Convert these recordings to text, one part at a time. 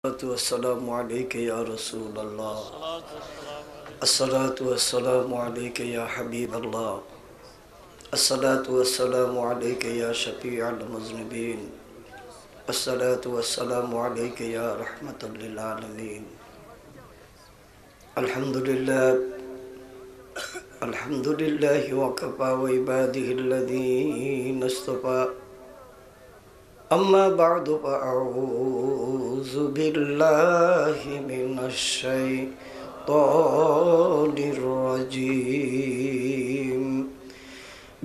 والسلام عليك يا رسول الله. الصلاة والسلام عليك يا حبيب الله. الصلاة والسلام عليك يا شفيع المذنبين. الصلاة والسلام عليك يا رحمة للعالمين. الحمد لله الحمد لله وكفى وعباده الذين اصطفى. أما بعد فأعوذ بالله من الشيطان الرجيم.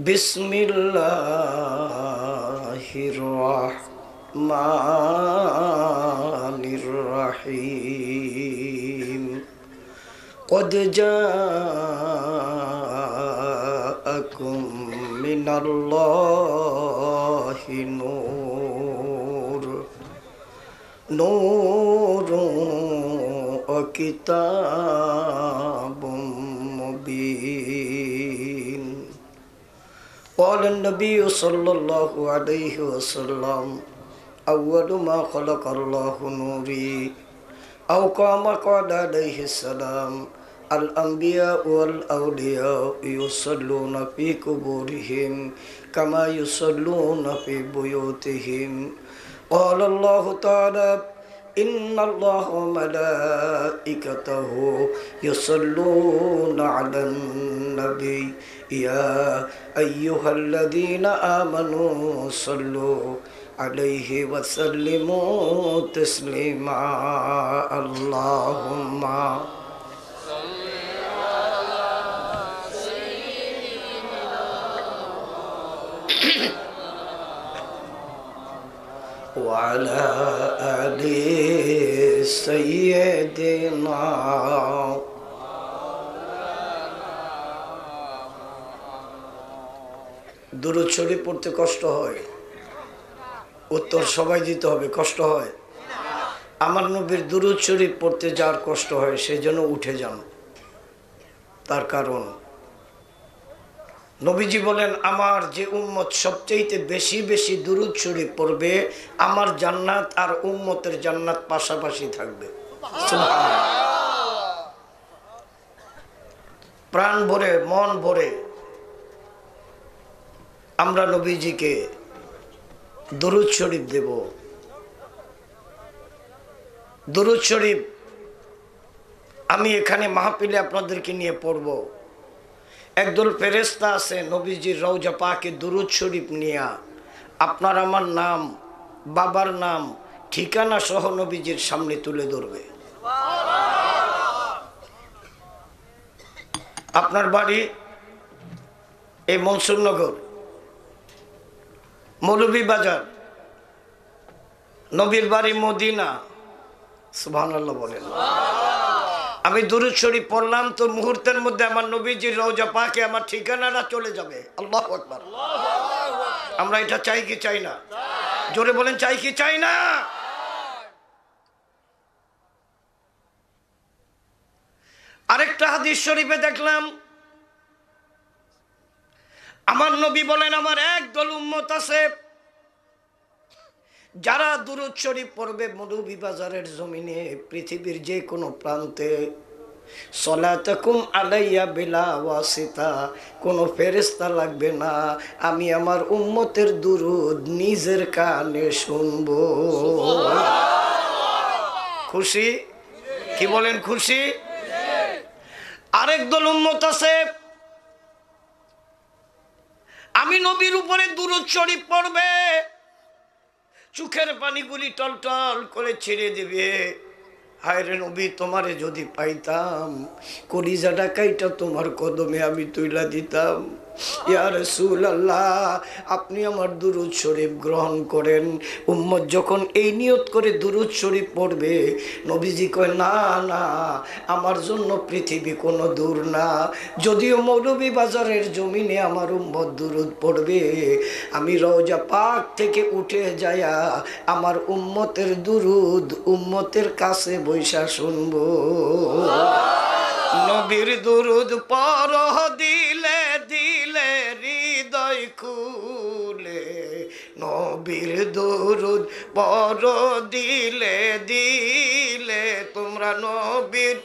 بسم الله الرحمن الرحيم. قد جاءكم من الله نور وكتاب مبين. قال النبي صلى الله عليه وسلم: أول ما خلق الله نوري. أو كما قال عليه السلام: الأنبياء والأولياء يصلون في قبورهم كما يصلون في بيوتهم. قال الله تعالى: إن الله وملائكته يصلون على النبي يا أيها الذين آمنوا صلوا عليه وسلموا تسليما. اللهم وعلى آل سيدنا. দুরূদ শরীফ পড়তে কষ্ট হয়, উত্তর সবাই দিতে হবে। কষ্ট হয়? আমার নবীর দুরূদ শরীফ পড়তে যার কষ্ট হয় সে যেন উঠে যান। তার কারণ নবীজি বলেন, আমার যে উম্মত সবচেয়ে বেশি বেশি দুরূদ শরীফ পড়বে, আমার জান্নাত আর উম্মতের জান্নাত পাশাপাশি থাকবে। প্রাণ ভরে মন ভরে আমরা নবীজিকে দুরূদ শরীফ দেব। দুরূদ শরীফ আমি এখানে মাহফিলে আপনাদেরকে নিয়ে পড়ব। একদল ফেরেশতা আছে নবীজির রওজা পাকে দুরূদ শরীফ নিয়া আপনার আমার নাম, বাবার নাম, ঠিকানা সহ নবীজির সামনে তুলে ধরবে। আপনার বাড়ি এই মনসুরনগর, মৌলভীবাজার, নবীর বাড়ি মদিনা। সুবহানাল্লাহ বলেন। আমি দুরূদ শরীফ পড়লাম তো মুহূর্তের মধ্যে আমার নবীজির রওজা পাকে আমার ঠিকানাটা চলে যাবে। আল্লাহু আকবার। আমরা এটা চাই কি চাই না? জোরে বলেন, চাই কি চাই না? আরেকটা হাদিস শরীফে দেখলাম আমার নবী বলেন, আমার একদল উম্মত আছে যারা দুরূদ শরীফ পড়বে মৌলভীবাজারের জমিনে, পৃথিবীর যে কোনো প্রান্তে, সলাতাকুম আলাইয়া বিলা ওয়াসিতা, কোনো ফেরেশতা লাগবে না, আমি আমার উম্মতের দুরূদ নিজের কানে শুনবো। খুশি? কি বলেন খুশি? আরেক দল উম্মত আছে আমি নবীর উপরে দুরূদ শরীফ পড়বে, চোখের পানিগুলি টলটল করে ছেড়ে দিবে। হায় রে নবী, তোমারে যদি পাইতাম, কলিজাটা কাইটা তোমার কদমে আমি তুইলা দিতাম। ইয়া রাসূলুল্লাহ, আপনি আমার দুরূদ শরীফ গ্রহণ করেন। উম্মত যখন এই নিয়ত করে দুরূদ শরীফ পড়বে, নবীজি কয়, না না, আমার জন্য পৃথিবী কোনো দূর না। যদিও মৌলভীবাজারের জমিনে আমার উম্মত দুরূদ পড়বে, আমি রওজা পাক থেকে উঠে যায়া আমার উম্মতের দুরূদ উম্মতের কাছে বৈশা শুনবো। নবীর দুরূদ পড় দিলে দিলে হৃদয় খুলে, নবীর দুরূদ পড় দিলে দিলে তোমরা নবীর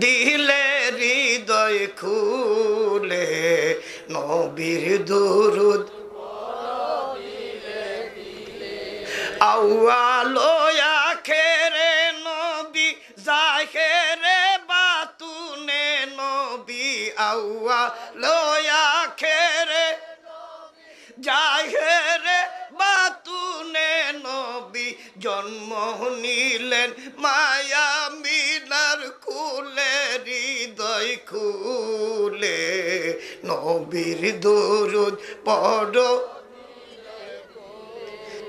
দিলে হৃদয় খুলে নবীর দুরুদ আউয়ালো আখেরে নবী জাহেরে বাতুনে নবী আউয়ালো আখেরে জাহেরে বাতুনে নবী জন্ম নিলেন মায়া মিনার কুলে হৃদয় খুলে নবীর দুরুদ পড়ো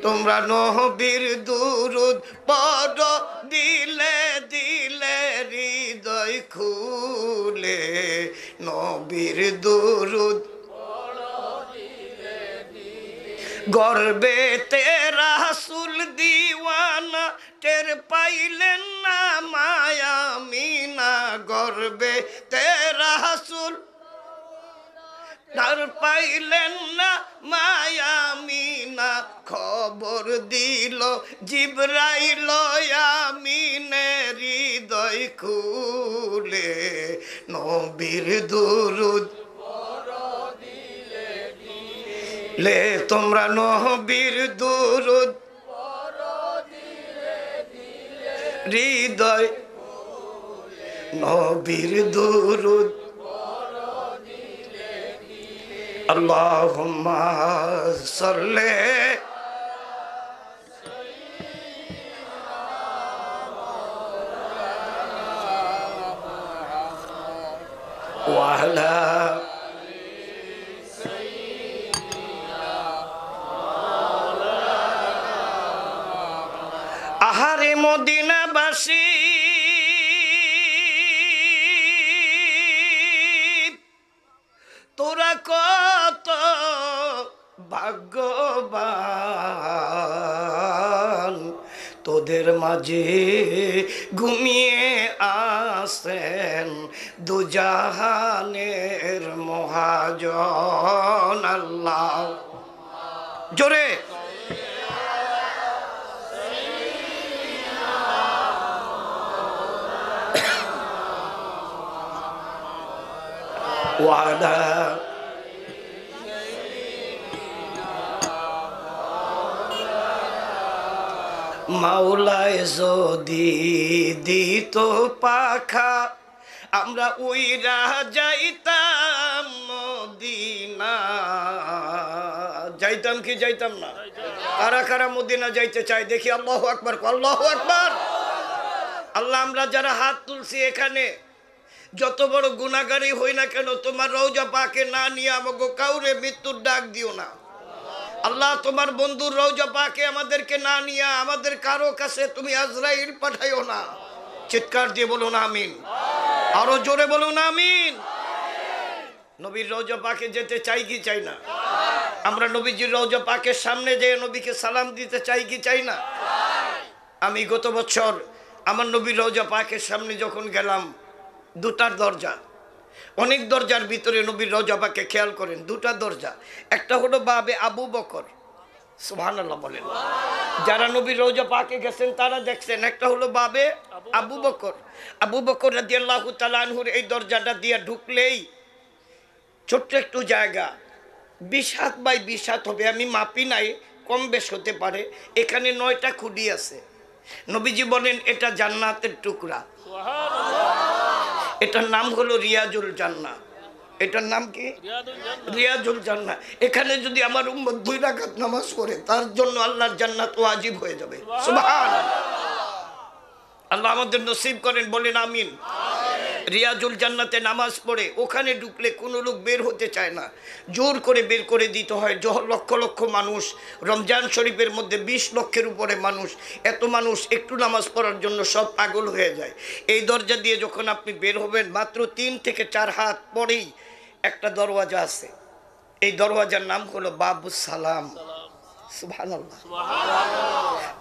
তোমরা নবীর দুরুদ পড়ো দিলে দিলে হৃদয় খুলে নবীর দুরুদ গর্বে তেরা রাসূল দিওয়ানা টের পাইলেন না মায়া মিনা গর্বে তেরা রাসূল টের পাইলেন না মায়া মিনা খবর দিল জিবরাইল আমিনের হৃদয় খুলে নবীর দুরুদ লে তোমরা নবীর দুরুদ হৃদয় নবীর দুরুদ আল্লাহুম্মা সাল্লি ওয়া আলা আহারে মদিনাবাসী তোরা কত ভাগ্যবান তোদের মাঝে ঘুমিয়ে আসেন দুজাহানের মহাজন আল্লাহ জোরে ওয়াদা মাওলায় যদি দিত পাখা আমরা উইরা যাইতাম মদিনা যাইতাম কি যাইতাম না কারা কারা মদিনা যাইতে চাই দেখি আল্লাহু আকবার আল্লাহু আকবার আল্লাহ আমরা যারা হাত তুলছি এখানে যত বড় গুনাহগারী হই না কেন তোমার রওজা পাকে না নিয়ে আমাকে কাউরে মৃত্যুর ডাক দিও না আল্লাহ তোমার বন্ধুর রওজা পাকে আমাদেরকে না নিয়ে আমাদের কারো কাছে তুমি আজরাইল পাঠাইও না চিৎকার দিয়ে বলুন আমিন আরো জোরে বলুন আমিন নবীর রওজা পাকে যেতে চাই কি চাই না আমরা নবীজির রওজা পাকের সামনে যেয়ে নবীকে সালাম দিতে চাই কি চাই না আমি গত বছর আমার নবীর রওজা পাকের সামনে যখন গেলাম দুটার দরজা অনেক দরজার ভিতরে নবীর রওজা পাকে খেয়াল করেন দুটা দরজা একটা হলো বাবে আবু বকর সুবহানাল্লাহ বলেন যারা নবীর রওজা পাকে গেছেন তারা দেখছেন একটা হলো বাবে আবু বকর রাদিয়াল্লাহু তাআলা আনহুর এই দরজাটা দিয়ে ঢুকলেই ছোট্ট একটু জায়গা 20 হাত বাই 20 হাত হবে আমি মাপি নাই কম বেশ হতে পারে এখানে 9টা খুঁটি আছে নবীজি বলেন এটা জান্নাতের টুকরা এটার নাম হলো রিয়াজুল জান্নাহ এটার নাম কি রিয়াজুল জান্নাহ এখানে যদি আমার উম্মত 2 রাকাত নামাজ পড়ে তার জন্য আল্লাহর জান্নাত ওয়াজিব হয়ে যাবে সুবহানাল্লাহ আল্লাহ আমাদের নসিব করেন বলেন আমিন রিয়াজুল জান্নাতে নামাজ পড়ে ওখানে ঢুকলে কোনো লোক বের হতে চায় না জোর করে বের করে দিতে হয় লক্ষ লক্ষ মানুষ রমজান শরীফের মধ্যে 20 লক্ষের উপরে মানুষ এত মানুষ একটু নামাজ পড়ার জন্য সব পাগল হয়ে যায় এই দরজা দিয়ে যখন আপনি বের হবেন মাত্র 3 থেকে 4 হাত পরেই একটা দরওয়াজা আছে এই দরওয়াজার নাম হলো বাবুস সালাম সুবহানাল্লাহ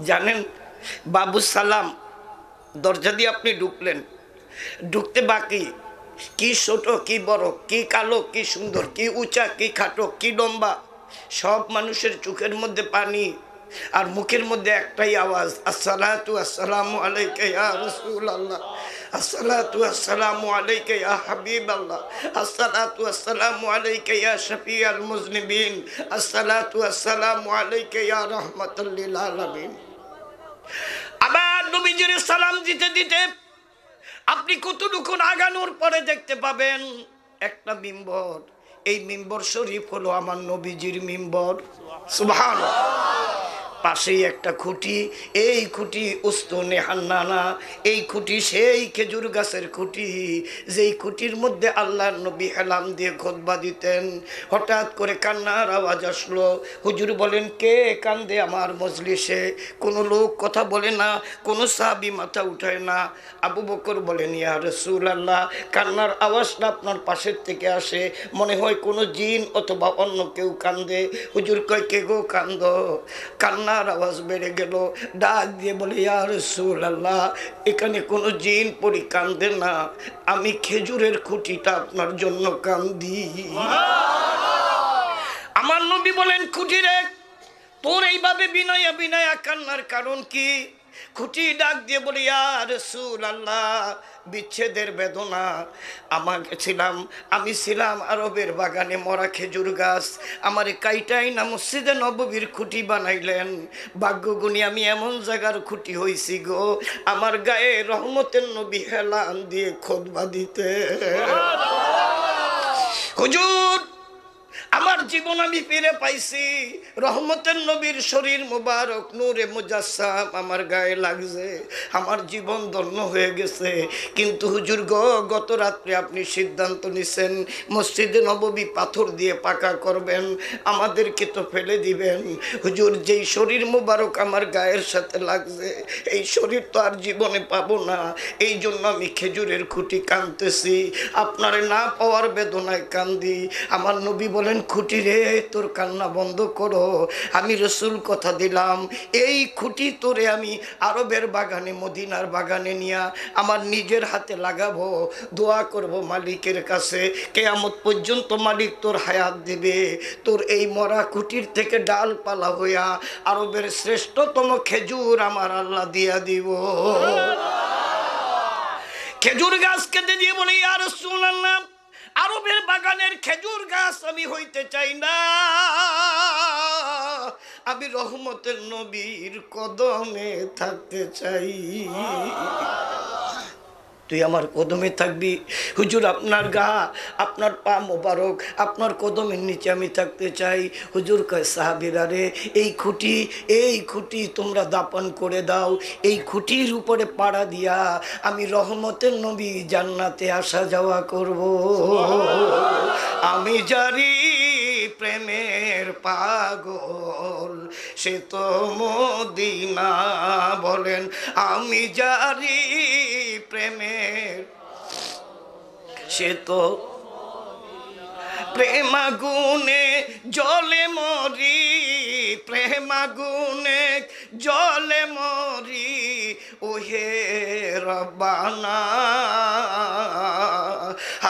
জানেন বাবুস সালাম দরজা দিয়ে আপনি ঢুকলেন ঢুকতে বাকি কি ছোট কি বড় কি কালো কি সুন্দর কি উঁচা কি খাটো কি লম্বা সব মানুষের চোখের মধ্যে পানি আর মুখের মধ্যে একটাই আওয়াজ, আসসালাতু আসসালামু আলাইকা ইয়া রাসূলুল্লাহ, আসসালাতু আসসালামু আলাইকা ইয়া হাবিবাল্লাহ, আসসালাতু আসসালামু আলাইকা ইয়া শাফিয়াল মুজনিবিন, আসসালাতু আসসালামু আলাইকা ইয়া রাহমাতাল লিল আলামিন। আবার নবীজির সালাম দিতে দিতে আপনি কতটুকু আগানোর পরে দেখতে পাবেন একটা মিম্বর। এই মিম্বর শরীফ হলো আমার নবীজির মিম্বর। সুবহানাল্লাহ। পাশেই একটা খুঁটি, এই খুঁটি উস্তনে হান্নানা, এই খুঁটি সেই খেজুর গাছের খুঁটি, যেই খুঁটির মধ্যে আল্লাহর নবী হেলাম দিয়ে খুতবা দিতেন। হঠাৎ করে কান্নার আওয়াজ আসলো। হুজুর বলেন, কে কান্দে আমার মজলিসে? কোনো লোক কথা বলে না, কোনো সাহাবী মাথা উঠায় না। আবু বকর বলেন, ইয়া রাসূলুল্লাহ, কান্নার আওয়াজটা আপনার পাশের থেকে আসে, মনে হয় কোনো জিন অথবা অন্য কেউ কান্দে। হুজুর কয়, কে গো কান্দ? কান্নার আওয়াজ বেড়ে গেল। ডাক দিয়ে বলে, ইয়া রাসূলুল্লাহ, এখানে কোনো জিন পরি কান্দে না, আমি খেজুরের খুঁটিটা আপনার জন্য কান্দি। আমার নবী বলেন, খুঁটি রে, তোর এইভাবে বিনয়া বিনয়া কান্নার কারণ কি? খুঁটি ডাক দিয়ে বলে, ইয়া রাসূলুল্লাহ, বিচ্ছেদের বেদনা। আমি ছিলাম আরবের বাগানে মরা খেজুর গাছ, আমার কাইটাই না মসজিদে নববীর খুঁটি বানাইলেন। ভাগ্যগুণী আমি এমন জায়গার খুঁটি হইছি গো, আমার গায়ে রহমতের নবী হেলান দিয়ে খুতবা দিতে। হুজুর, আমার জীবন আমি ফিরে পাইছি, রহমতের নবীর শরীর মুবারক নূরে মুজাসসাম আমার গায়ে লাগছে, আমার জীবন ধন্য হয়ে গেছে। কিন্তু হুজুর গো, গত রাত্রে আপনি সিদ্ধান্ত নিছেন মসজিদে নববী পাথর দিয়ে পাকা করবেন, আমাদেরকে তো ফেলে দিবেন। হুজুর, যেই শরীর মুবারক আমার গায়ের সাথে লাগছে, এই শরীর তো আর জীবনে পাবো না, এই জন্য আমি খেজুরের খুঁটি কাঁদতেছি, আপনারে না পাওয়ার বেদনায় কান্দি। আমার নবী বলেন, খুঁটি রে, তোর কান্না বন্ধ করো, আমি রসুল কথা দিলাম, এই খুঁটি তোরে আমি আরবের বাগানে মদিনার বাগানে নিয়া আমার নিজের হাতে লাগাবো, দোয়া করব মালিকের কাছে, কিয়ামত পর্যন্ত মালিক তোর হায়াত দিবে, তোর এই মরা খুঁটির থেকে ডালপালা হইয়া আরবের শ্রেষ্ঠতম খেজুর আমার আল্লাহ দিয়া দিব। খেজুর গাছ কেটে দিয়ে বলে, ইয়া রাসূলুল্লাহ, আরবের বাগানের খেজুর গাছ আমি হইতে চাই না, আমি রহমতের নবীর কদমে থাকতে চাই। তুই আমার কদমে থাকবি? হুজুর, আপনার গা, আপনার পা মোবারক, আপনার কদমের নিচে আমি থাকতে চাই। হুজুর কয়, সাহাবীরা রে, এই খুঁটি তোমরা দাপন করে দাও, এই খুঁটির উপরে পাড়া দিয়া আমি রহমতের নবী জান্নাতে আসা যাওয়া করব। আমি জারি প্রেমের পাগল, সে তো মদিনা। বলেন, আমি জারি প্রেমের, সে তো প্রেমাগুনে জলে মরি, প্রেমাগুনে জলে মরি, ওহে রব্বানা,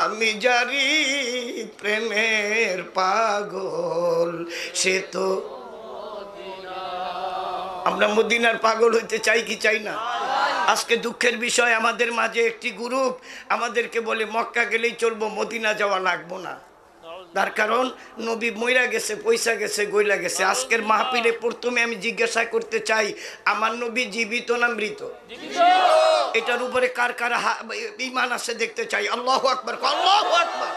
আমি জারি প্রেমের পাগল, সে তো। আমরা মদিনার পাগল হইতে চাই কি চাই না? আজকে দুঃখের বিষয়, আমাদের মাঝে একটি গ্রুপ আমাদেরকে বলে মক্কা গেলেই চলবো, মদিনা যাওয়া লাগবো না। তার কারণ নবী মইরা গেছে, পয়সা গেছে, গইলা গেছে। আজকের মাহফিলে প্রথমে আমি জিজ্ঞাসা করতে চাই, আমার নবী জীবিত না মৃত? এটার উপরে কার কার ঈমান আছে দেখতে চাই। আল্লাহু আকবার, আল্লাহু আকবার।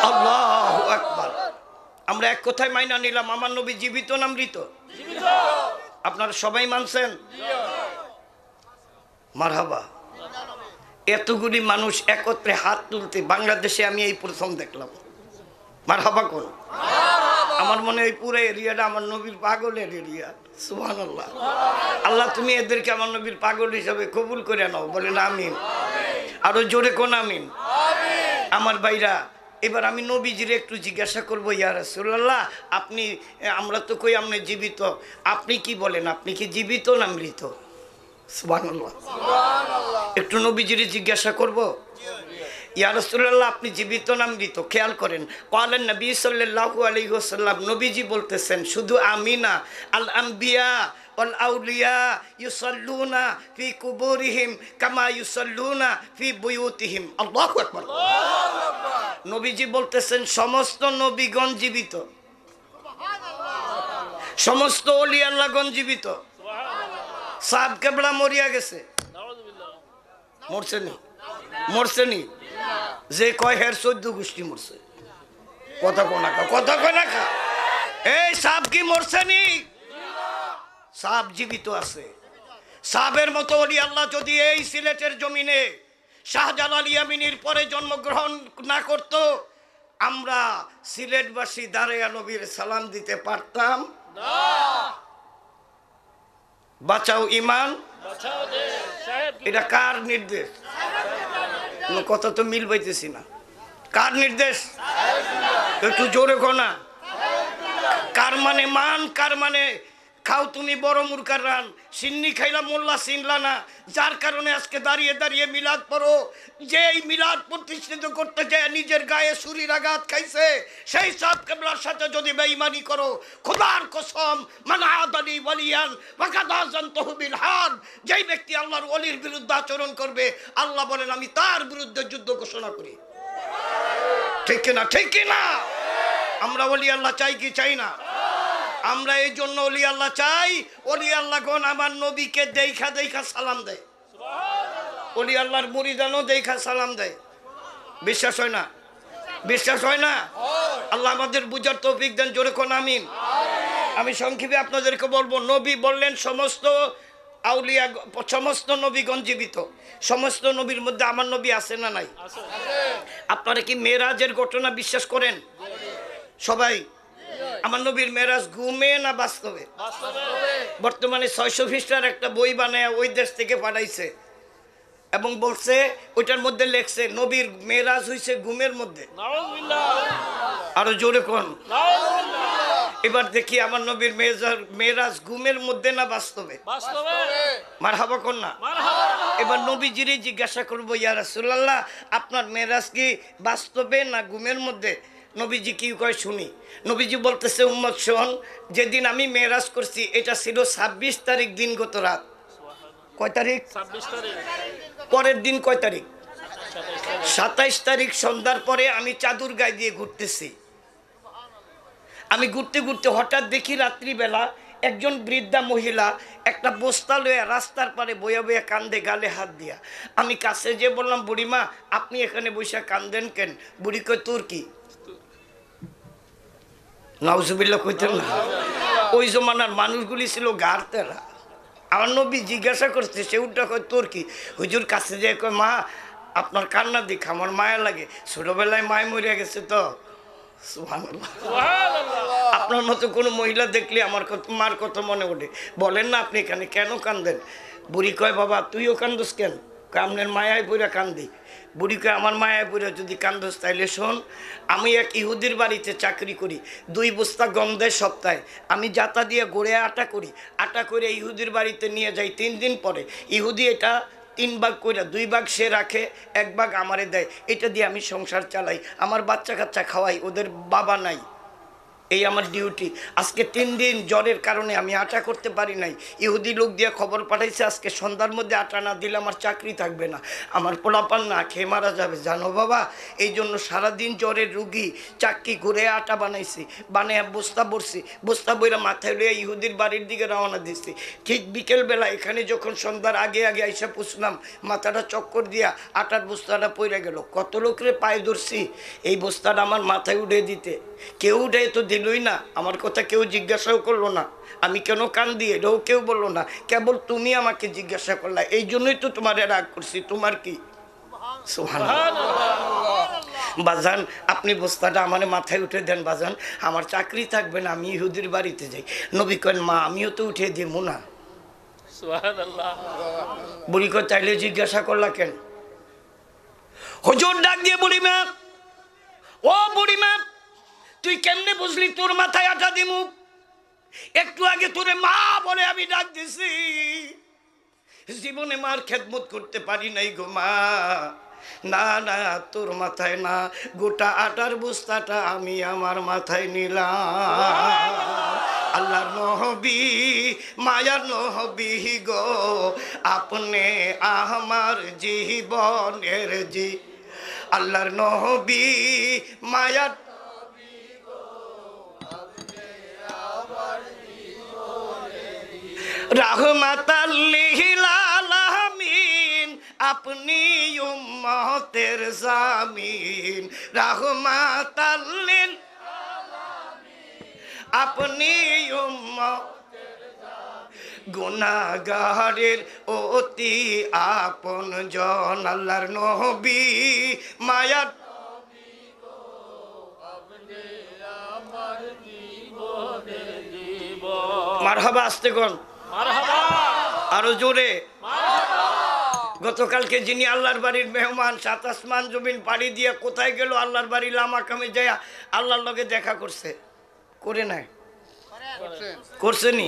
আল্লাহু আকবার। আমরা এক কথায় মাইনা নিলাম, আমার নবী জীবিত না মৃত? আপনারা সবাই মানছেন? মারহাবা। এতগুলি মানুষ একত্রে হাত তুলতে বাংলাদেশে আমি এই প্রথম দেখলাম। মারহাবা কোন? আমার মনে হয় পুরো এরিয়াটা আমার নবীর পাগলের এরিয়া। সুবহানাল্লাহ। আল্লাহ, তুমি এদেরকে আমার নবীর পাগল হিসাবে কবুল করে নাও। বলেন আমিন। আরো জোরে কোন আমিন। আমার ভাইরা, এবার আমি নবীজির একটু জিজ্ঞাসা করবো, ইয়া রাসূলুল্লাহ, আপনি, আমরা তো কই আপনি জীবিত, আপনি কি বলেন, আপনি কি জীবিত না মৃত? সুবহানাল্লাহ। একটু নবীজির জিজ্ঞাসা করব, ইয়া রাসূলুল্লাহ, আপনি জীবিত না মৃত? খেয়াল করেন, ক্বালান নবী সাল্লাল্লাহু আলাইহি ওয়াসাল্লাম, নবীজি বলতেছেন শুধু আমি না, আল আম্বিয়া ওয়াল আউলিয়া ইউসাল্লুনা ফি কুবুরিহিম কামা ইউসাল্লুনা ফি বুয়ুতিহিম। আল্লাহু আকবার। নবীজি বলতেছেন সমস্ত নবীগণ জীবিত, সমস্ত ওলি আল্লাহগণ জীবিত। সাহাব কেবলা মরিয়া গেছে, মরছেনি? মরছেনি? যে কয় হের 14 গোষ্ঠী মরছে। কথা কোনাকা, কথা কোনাকা। এই সাহাব কি মরছেনি? সাহাব জীবিত আছে। সাহাবের মতো ওলি আল্লাহ যদি এই সিলেটের জমিনে শাহজালাল ইয়ামিনীর পরে জন্মগ্রহণ না করত, আমরা সিলেটবাসী দাঁড়িয়ে নবীর সালাম দিতে পারতাম না। বাঁচাও ইমান, এটা কার নির্দেশ? কথা তো মিল পাইতেছি না। কার নির্দেশ? একটু জোরে কোনা। কার মানে মান, কার মানে খাও তুমি বড় মুরকার রান, সিন্নি খাইলা মোল্লা চিনলা না, যার কারণে আজকে দাঁড়িয়ে দাঁড়িয়ে মিলাদ পড়ো। যে এই মিলাদ প্রতিষ্ঠিত করতে যায় নিজের গায়ে ছুরির আঘাত খাইছে, সেই সাহেব কেবলার সাথে যদি বেঈমানি করো, খোদার কসম, মান আদানি ওয়ালিয়ান ফাকাদ আযানতুহু বিল হারব, যেই ব্যক্তি আল্লাহর ওলির বিরুদ্ধে আচরণ করবে, আল্লাহ বলেন আমি তার বিরুদ্ধে যুদ্ধ ঘোষণা করি। ঠিক কিনা? ঠিক কিনা? আমরা ওলি আল্লাহ চাই কি চাই না? আমরা এই জন্য ওলি আল্লাহ চাই, ওলি আল্লাহগণ আমার নবীকে দেখা দেখা সালাম দেয়। ওলি আল্লাহর মুরিদানও দেখা সালাম দেয়। বিশ্বাস হয় না? বিশ্বাস হয় না? আল্লাহ আমাদের বুঝার তৌফিক দেন, জোরে কোন আমিন। আমি সংক্ষেপে আপনাদেরকে বলবো, নবী বললেন সমস্ত আউলিয়া, সমস্ত নবীগণ জীবিত। সমস্ত নবীর মধ্যে আমার নবী আছে না নাই? আপনারা কি মেরাজের ঘটনা বিশ্বাস করেন? সবাই? আমার নবীর মেরাজ ঘুমে না বাস্তবে? বর্তমানে 600 পৃষ্ঠার একটা বই বানায় ওই দেশ থেকে পাঠাইছে এবং বলছে ওইটার মধ্যে লেখছে নবীর মেরাজ হইছে ঘুমের মধ্যে। আরো জোরে কোন। এবার দেখি আমার নবীর মেরাজ ঘুমের মধ্যে না বাস্তবে? মারহাবা কোন না। এবার নবীজিরে জিজ্ঞাসা করবো, ইয়া রাসূলুল্লাহ, আপনার মেরাজ কি বাস্তবে না ঘুমের মধ্যে? নবীজি কি কয় শুনি। নবীজি বলতেছে, উম্মত শোন, যেদিন আমি মেরাজ করছি এটা ছিল 26 তারিখ দিনগত রাত। কয় তারিখ? 26 তারিখ। পরের দিন কয় তারিখ? 27 তারিখ সন্ধ্যার পরে আমি চাদর গায়ে দিয়ে ঘুরতেছি। আমি ঘুরতে ঘুরতে হঠাৎ দেখি রাত্রিবেলা একজন বৃদ্ধা মহিলা একটা বস্তা লইয়া রাস্তার পারে বইয়া বইয়া কান্দে, গালে হাত দিয়া। আমি কাছে যে বললাম, বুড়িমা আপনি এখানে বসে কান্দেন কেন? বুড়ি কয়, তোর কি? নাউজুবিল্লাহ কইতেন না। ওই জমানার মানুষগুলি ছিল গার তেরা। আমার নবী জিজ্ঞাসা করছে, সে উল্টা কয় তোর কি? হুজুর কাছে যে কয়, মা আপনার কান্না দেখ আমার মায়া লাগে, ছোটবেলায় মায় মরিয়া গেছে তো। সুবহানাল্লাহ। আপনার মতো কোনো মহিলা দেখলে আমার মার কথা মনে ওঠে। বলেন না আপনি এখানে কেন কান্দেন? বুড়ি কয়, বাবা তুইও কান্দোস কেন? আপনার মায়ায় পইরা কান্দি। বুড়ি কয়, আমার মায়ায় পইরা যদি কান্দোস তাইলে শোন, আমি এক ইহুদির বাড়িতে চাকরি করি, 2 বস্তা গম দেয় সপ্তাহে। আমি জাতা দিয়ে গড়ে আটা করি, আটা করে ইহুদির বাড়িতে নিয়ে যাই। 3 দিন পরে ইহুদি এটা 3 ভাগ করে 2 ভাগ সে রাখে, 1 ভাগ আমারে দেয়। এটা দিয়ে আমি সংসার চালাই, আমার বাচ্চা কাচ্চা খাওয়াই, ওদের বাবা নাই। এই আমার ডিউটি। আজকে 3 দিন জ্বরের কারণে আমি আটা করতে পারি নাই। ইহুদি লোক দিয়ে খবর পাঠাইছে আজকে সন্ধ্যার মধ্যে আটা না দিলে আমার চাকরি থাকবে না, আমার পোলাপান না খেয়ে মারা যাবে। জানো বাবা, এই জন্য সারাদিন জ্বরের রুগী চাক্কি ঘুরে আটা বানাইছি, বানিয়ে বস্তা ভরছি, বস্তা বইরা মাথায় লইয়া ইহুদির বাড়ির দিকে রওনা দিচ্ছি। ঠিক বিকেলবেলা এখানে যখন সন্ধ্যার আগে আগে আইসা পুষলাম, মাথাটা চক্কর দিয়া আটার বস্তাটা পড়ে গেল। কত লোকরে পায়ে ধরছি এই বস্তাটা আমার মাথায় উঠে দিতে, কেউ উঠে তো দিলই না। আমার কথা কেউ জিজ্ঞাসাও করলো না, আমি কেন কান্দি এটাও কেউ বললো না, কেবল তুমি আমাকে জিজ্ঞাসা করলা, এই জন্যই তো তোমার রাগ করছি। তোমার কি? বাজান আপনি বস্তাটা আমার মাথায় উঠে দেন বাজান, আমার চাকরি থাকবে না, আমি ইহুদির বাড়িতে যাই। নবী করেন, মা আমিও তো উঠে দিব না। বুড়ি কয়, তাইলে জিজ্ঞাসা করলা কেন? হুজুর ডাক দিয়ে বলি, মা ও বুড়িমা, তুই কেমনে বুঝলি তোর মাথায় আটা দিমু? একটু আগে তোরে মা বলে আমি ডাক দিছি, জীবনে মার খেদমত করতে পারি নাই গো মা। না না, তোর মাথায় না, গোটা আটার বস্তাটা আমি আমার মাথায় নিলাম। আল্লাহর নবী, মায়ার নবী গো, আপনি আমার জীবনের আল্লাহর নবী, মায়ার রাহমাতাল লিল আলামিন, আপনি উম্মতের জামিন। রাহমাতাল লিল আলামিন, আপনি উম্মতের জামিন। গুনাহগারের অতি আপন জন, আল্লাহর নবী, মায়ার নবী গো, আপনি আমার জীবনের জীবন। মারহাবা, আসতে কোন মারহাবা, আরো জোরে মারহাবা। গতকালকে যিনি আল্লাহর বাড়ির মেহমান, সাত আসমান জমিন পাড়ি দিয়ে কোথায় গেল? আল্লাহর বাড়ি লামাকামে যায় আল্লাহর লগে দেখা করছে, করে নাই? করছেনি?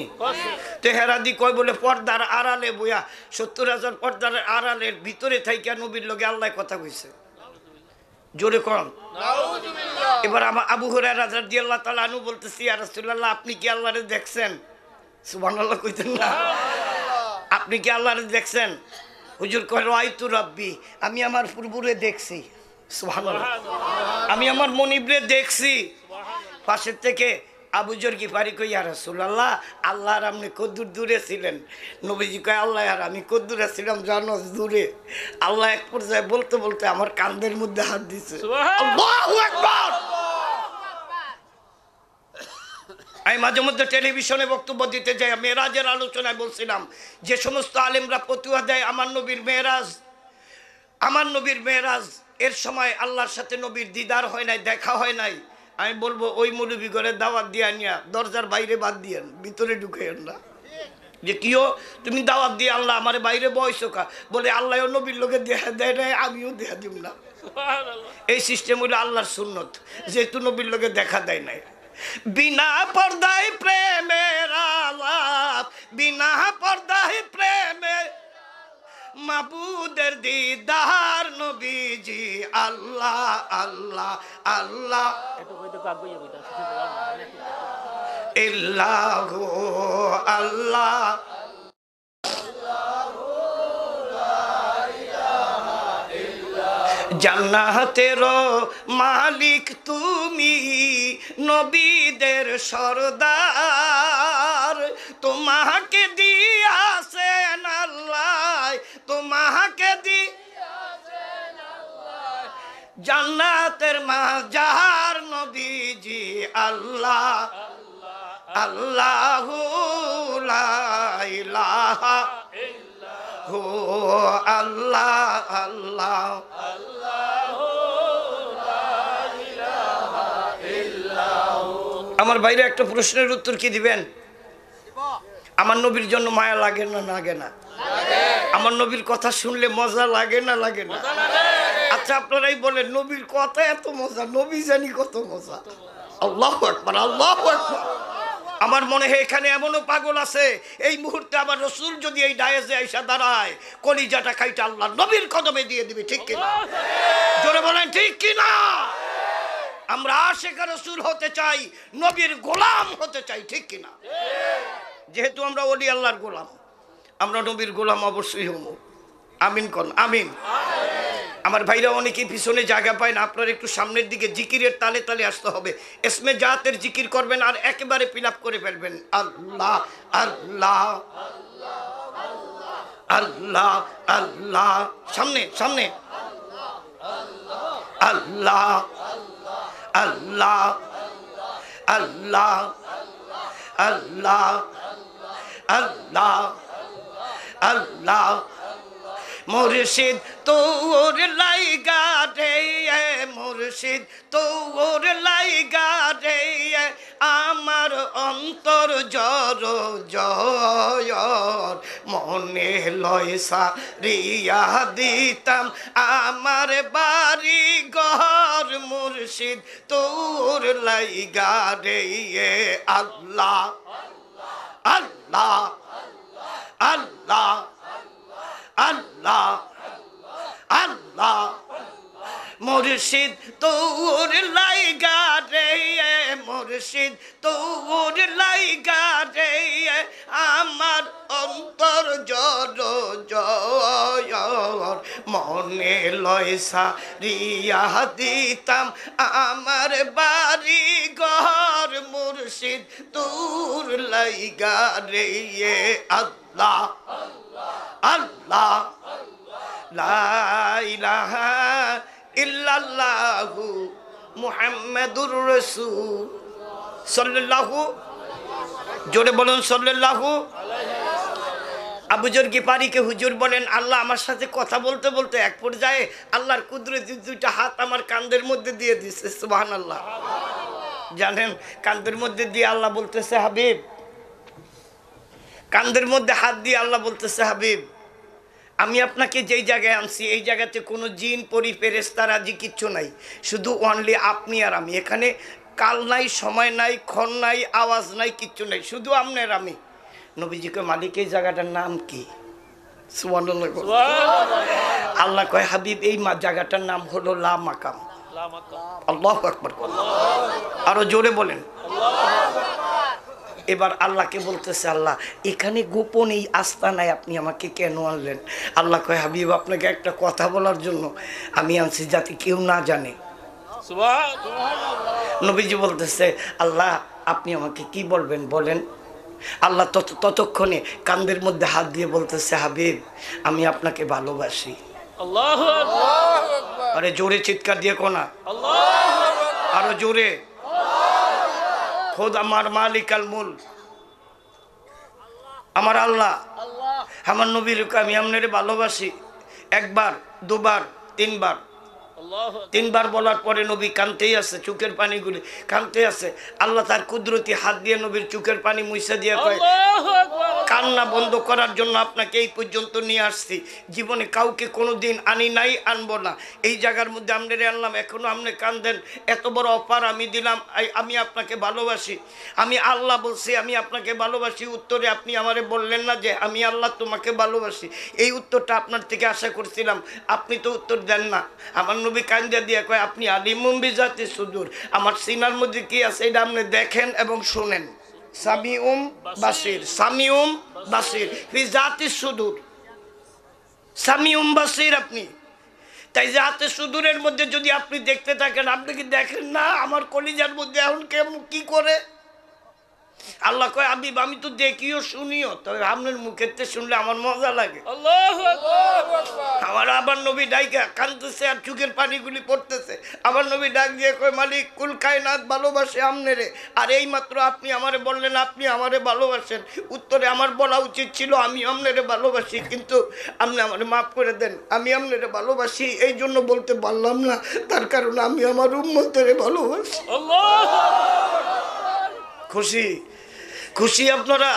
তেহারাদি কয় বলে পর্দার আড়ালে বইয়া 70,000 পর্দার আড়ালের ভিতরে থাইকা নবীর লগে আল্লাহ কথা কইছে। জোরে কম। এবার আমার আবু হুরায়রা রাদিয়াল্লাহু তাআলা আনহু বলতেছি, ইয়া রাসূলুল্লাহ, আপনি কি আল্লাহরে দেখছেন? সুবহানাল্লাহ কইতেন না? আপনি কি আল্লাহরে দেখছেন? হুজুর কয় রাআইতু রাব্বি, আমি আমার পূর্বরে দেখছি। সুবহানাল্লাহ, আমি আমার মনিবরে দেখছি। পাশের থেকে আবু জর গিফারি কই, ইয়া রাসূলুল্লাহ, আল্লাহর আপনি কদ্দুর দূরে ছিলেন? নবীজি কয়, আল্লাহ আর আমি কদ্দুরে ছিলাম জানো? দূরে। আল্লাহ এক পর্যায়ে বলতে বলতে আমার কাঁধের মধ্যে হাত দিছে। আল্লাহু আকবার। আমি মাঝে মধ্যে টেলিভিশনে বক্তব্য দিতে যাই, মেরাজের আলোচনায় বলছিলাম যে সমস্ত আলেমরা ফতোয়া দেয় আমার নবীর মেরাজ, আমার নবীর মেরাজ এর সময় আল্লাহর সাথে নবীর দিদার হয় নাই, দেখা হয় নাই। আমি বলবো ওই মৌলবী ঘরে দাওয়াত দিয়ে আনিয়া দরজার বাইরে বাদ দিয়েন, ভিতরে ঢুকাইয়েন না। যে কিও তুমি দাওয়াত দিয়ে আল্লাহ আমার বাইরে বয়সো কা? বলে আল্লাহ নবীর লোকে দেখা দেয় নাই, আমিও দেখা দিব না। এই সিস্টেম হইলো আল্লাহর সুন্নত, যেহেতু নবীর লোকে দেখা দেয় নাই। বিনা পর্দায় প্রেমের আলাপ, বিনা পর্দায় প্রেমে মাবুদের দিদার, নবীজি আল্লাহ আল্লাহ আল্লাহ ইল্লাহু আল্লাহ। জান্নাতের মালিক তুমি, নবীদের সরদার, তোমাকে দিয়াছেন আল্লাহ, তোমাকে দিয়াছেন আল্লাহ জান্নাতের মাজার, নবীজি আল্লাহ আল্লাহু লা ইলাহা ইল্লাহু আল্লাহ আল্লাহ। আমার বাইরে একটা প্রশ্নের উত্তর কি দিবেন? আমার নবীর জন্য মায়া লাগে না লাগে না? আমার নবীর কথা শুনলে মজা লাগে না লাগে না? আচ্ছা আপনারাই বলেন, নবীর কথা এত মজা, নবী জানি কত মজা। আল্লাহু আকবার, আল্লাহু আকবার। আমার মনে হয় এখানে এমনও পাগল আছে, এই মুহূর্তে আমার রসুল যদি এই ডায়েজে আইসা দাঁড়ায়, কলিজাটা খাইটা আল্লাহ নবীর কদমে দিয়ে দিবে, ঠিক কিনা? জোরে বলেন ঠিক কিনা? আমরা আশিক রাসূল হতে চাই, নবীর গোলাম হতে চাই, ঠিক কিনা? যেহেতু আমরা ওলি আল্লাহর গোলাম, আমরা নবীর গোলাম অবশ্যই হব। আমিন কোন আমিন। আমার ভাইরা অনেকেই পিছনে জায়গা পায় না, আপনার একটু সামনের দিকে জিকিরের তালে তালে আসতে হবে। এসমে জাতের জিকির করবেন আর একেবারে ফিল আপ করে ফেলবেন। আল্লাহ আল্লাহ আল্লাহ আল্লাহ, সামনে সামনে, আল্লাহ আল্লাহ আল্লাহ আল্লাহ আল্লাহ আল্লাহ। মুর্শিদ তোর লাইগা রে, মুর্শিদ তোর লাইগা রে, আমার অন্তর জর জয়র, মনে লয় সারিয়া দিতাম আমার বাড়ি ঘর মুর্শিদ তোর লাইগা রে আল্লাহ আল্লাহ আল্লাহ আল্লাহ আল্লাহ মুর্শিদ তোর লাইগা রে মুর্শিদ তোর লাইগা রে আমার অন্তর জড় জয় মনে লয় সারিয়া দিতাম আমার বাড়ি ঘর মুর্শিদ তোর লাইগা রে আল্লাহ আল্লাহ লা ইলাহা ইল্লাল্লাহু মুহাম্মাদুর রাসূল সাল্লাল্লাহু জোরে বলুন সাল্লাল্লাহু আবু যর গিফারিকে হুজুর বলেন আল্লাহ আমার সাথে কথা বলতে বলতে এক পর্যায়ে আল্লাহর কুদরতি দুইটা হাত আমার কাঁধের মধ্যে দিয়ে দিয়েছে সুবহানাল্লাহ। জানেন কাঁধের মধ্যে দিয়ে আল্লাহ বলতেছে হাবিব, কাঁধের মধ্যে হাত দিয়ে আল্লাহ বলতেছে হাবিব আমি আপনাকে যেই জায়গায় আনছি এই জায়গাতে কোনো জিন পরি ফেরেশতা রাজি কিচ্ছু নাই, শুধু অনলি আপনি আর আমি। এখানে কাল নাই, সময় নাই, ক্ষণ নাই, আওয়াজ নাই, কিচ্ছু নাই, শুধু আপনি আর আমি। নবীজিকে মালিক এই জায়গাটার নাম কি? সুবহানাল্লাহ। আল্লাহ কয় হাবিব এই জায়গাটার নাম হলো লা মাকাম। আল্লাহু আকবার। আরো জোরে বলেন। এবার আল্লাহকে বলতেছে আল্লাহ এখানে গোপন এই আস্তানায় আপনি আমাকে কেন আনলেন? আল্লাহ কয় হাবিব আপনাকে একটা কথা বলার জন্য আমি আনছি যাতে কেউ না জানে। নবীজি বলতেছে আল্লাহ আপনি আমাকে কি বলবেন বলেন। আল্লাহ ততক্ষণে কান্দের মধ্যে হাত দিয়ে বলতেছে হাবিব আমি আপনাকে ভালোবাসি। আল্লাহু আকবার। আরে জোরে চিৎকার দিয়ে কোনা আরো জোরে। খোদ আমার মালিক আল মুল আমার আল্লাহ আমার নবীর আমি আপনারে ভালোবাসি। একবার দুবার তিনবার, তিনবার বলার পরে নবী কাঁদতেই আছে, চোখের পানিগুলি কাঁদতে আছে। আল্লাহ তার কুদরতি হাত দিয়ে নবীর চোখের পানি মুছে দিয়ে কয় কান্না বন্ধ করার জন্য আপনাকে এই পর্যন্ত নিয়ে আসছি, জীবনে কাউকে কোনোদিন আনি নাই, আনবো না। এই জায়গার মধ্যে আপনারে আনলাম, এখনো আপনি কান্দেন, এত বড় অফার আমি দিলাম, আমি আপনাকে ভালোবাসি, আমি আল্লাহ বলছি আমি আপনাকে ভালোবাসি। উত্তরে আপনি আমারে বললেন না যে আমি আল্লাহ তোমাকে ভালোবাসি। এই উত্তরটা আপনার থেকে আশা করছিলাম, আপনি তো উত্তর দেন না। আমার নবী কান্দা দিয়ে কয় আপনি আলিমুম বিজাতি সুদূর, আমার সিনার মধ্যে কি আছে এটা আপনি দেখেন এবং শুনেন। সামিউম বাসির, সামিউম বাসির ফি জাতি সুদূর, সামিউম বাসির আপনি। তাই জাতি সুদূরের মধ্যে যদি আপনি দেখতে থাকেন, আপনি কি দেখেন না আমার কলিজার মধ্যে এখন কেমন কি করে? আল্লাহ কয় হাবিব আমি তো দেখিও শুনিও, তবে আপনার মুখের থেকে শুনলে আমার মজা লাগে। আল্লাহু আকবার। আমার আবার নবী ডাইকা কাঁদতেছে আর চোখের পানিগুলি পড়তেছে। আমার নবী ডাক দিয়ে কয় মালিক কুল কায়নাত ভালোবাসে আমনেরে, আর এই মাত্র আপনি আমারে বললেন আপনি আমারে ভালোবাসেন। উত্তরে আমার বলা উচিত ছিল আমি আমনেরে ভালোবাসি, কিন্তু আপনি আমারে মাফ করে দেন, আমি আমনেরে ভালোবাসি এই জন্য বলতে পারলাম না, তার কারণে আমি আমার উম্মতেরে ভালোবাসি। খুশি খুশি আপনারা?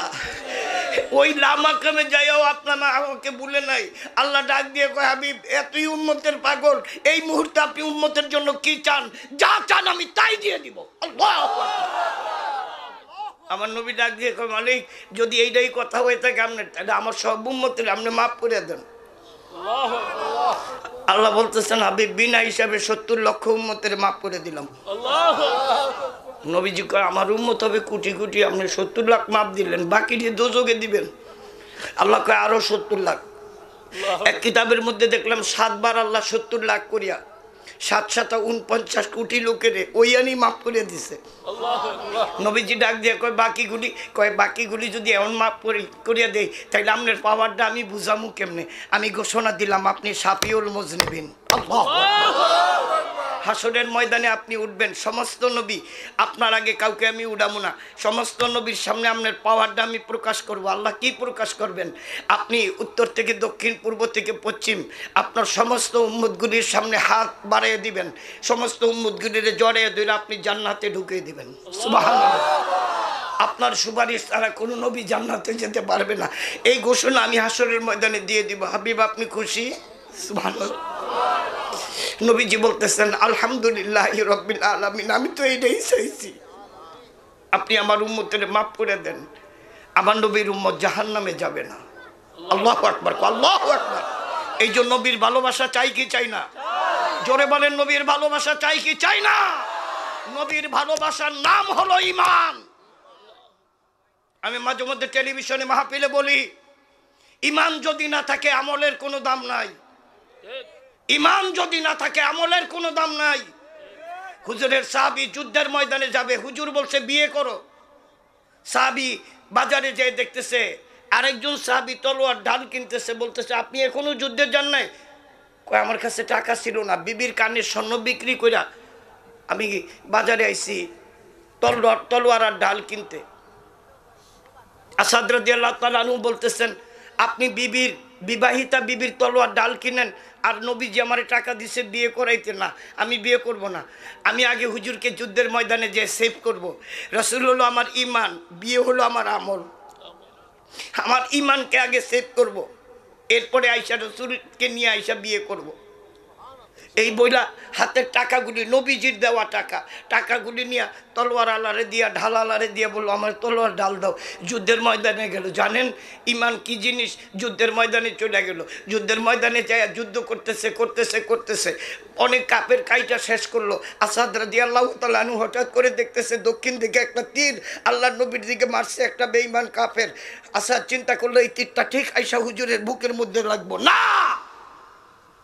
ওই লামাকামে যাইও আপনারা আমাকে ভুলে নাই। আল্লাহ ডাক দিয়ে কয় হাবিব এতই উম্মতের পাগল, এই মুহূর্তে আপনি উম্মতের জন্য কি চান, যা চান আমি তাই দিয়ে দিব। আল্লাহু আকবার। আমার নবী ডাক দিয়ে কয় মালিক যদি এইটাই কথা হয়ে থাকে আপনার, তাহলে আমার সব উম্মতের আপনি মাফ করে দেন। আল্লাহ বলতেছেন হাবিব বিনা হিসাবে 70 লক্ষ উম্মতের মাফ করে দিলাম। নবীজি কয় আমার উম্মত হবে কোটি কোটি, আপনি 70 লাখ মাপ দিলেন, বাকি দিয়ে দোজকে দিবেন। আল্লাহ কয় আরো 70 লাখ। এক কিতাবের মধ্যে দেখলাম 7 বার আল্লাহ 70 লাখ করিয়া 749 কোটি লোকের ওই আনি মাফ করে দিছে। নবীজি ডাক দিয়ে কয় বাকিগুলি যদি এমন মাফ করিয়া দেয় তাহলে আপনার পাওয়ারটা আমি বুঝামু কেমনে? আমি ঘোষণা দিলাম আপনি শাফিউল মুজনিবিন। আল্লাহু আকবার। হাসরের ময়দানে আপনি উঠবেন, সমস্ত নবী আপনার আগে কাউকে আমি উঠাবো না, সমস্ত নবীর সামনে আপনার পাওয়ারটা আমি প্রকাশ করব। আল্লাহ কি প্রকাশ করবেন? আপনি উত্তর থেকে দক্ষিণ, পূর্ব থেকে পশ্চিম আপনার সমস্ত উম্মতগুলির সামনে হাত বাড়িয়ে দিবেন, সমস্ত উম্মতগুলির জড়িয়ে ধরে আপনি জান্নাতে ঢুকিয়ে দিবেন। সুবহানাল্লাহ। আপনার সুপারিশ ছাড়া কোনো নবী জান্নাতে যেতে পারবে না। এই ঘোষণা আমি হাসরের ময়দানে দিয়ে দিব। হাবিব আপনি খুশি? সুবহানাল্লাহ। নবীজি বলতেছেন আলহামদুলিল্লাহি রাব্বিল আলামিন, আমি তো এইটাই চাইছি, আপনি আমার উম্মতের মাফ করে দেন, আমার নবীর উম্মত জাহান্নামে যাবে না। আল্লাহু আকবার, আল্লাহু আকবার। এই জন্য নবীর ভালোবাসা চাই কি চাই না? জোরে বলেন, নবীর ভালোবাসা চাই কি চাই না? নবীর ভালোবাসার নাম হলো ঈমান। আমি মাঝে মধ্যে টেলিভিশনে মাহফিলে বলি, ঈমান যদি না থাকে আমলের কোনো দাম নাই। ঈমান যদি না থাকে আমলের কোনো দাম নাই। হুজুরের সাহাবী যুদ্ধের ময়দানে যাবে, হুজুর বলছে বিয়ে করো। সাহাবী বাজারে যেয়ে দেখতেছে আরেকজন সাহাবী তলোয়ার ঢাল কিনতেছে, বলতেছে আপনি এখনো যুদ্ধে যান নাই? কয় আমার কাছে টাকা ছিল না, বিবির কানের স্বর্ণ বিক্রি কইরা আমি বাজারে আইছি তলোয়ার আর ঢাল কিনতে। আসাদ রাদিয়াল্লাহু তাআলা আনহু বলতেছেন আপনি বিবাহিতা বিবির তলোয়ার ডাল কিনেন, আর নবীজি আমার টাকা দিছে বিয়ে করাইতে না, আমি বিয়ে করব না। আমি আগে হুজুরকে যুদ্ধের ময়দানে যে সেভ করব। রাসূল হলো আমার ঈমান, বিয়ে হলো আমার আমল। আমার ঈমানকে আগে সেভ করব, এরপরে আয়েশা রাসূলকে নিয়ে আয়েশা বিয়ে করব। এই বইলা হাতের টাকাগুলি, নবীজির দেওয়া টাকাগুলি নিয়ে তলোয়ার আলারে দিয়া ঢাল আলারে দিয়া বললো আমার তলোয়ার ঢাল দাও। যুদ্ধের ময়দানে গেল। জানেন ঈমান কি জিনিস? যুদ্ধের ময়দানে চলে গেল। যুদ্ধের ময়দানে যায় যুদ্ধ করতেছে অনেক কাপের কাইটা শেষ করলো। আসাদ রাদিয়াল্লাহু তাআলা আনহু হঠাৎ করে দেখতেছে দক্ষিণ দিকে একটা তীর আল্লাহর নবীর দিকে মারছে একটা বেঈমান কাফের। আসাদ চিন্তা করলো এই তীরটা ঠিক আয়েশা হুজুরের বুকের মধ্যে লাগবো না,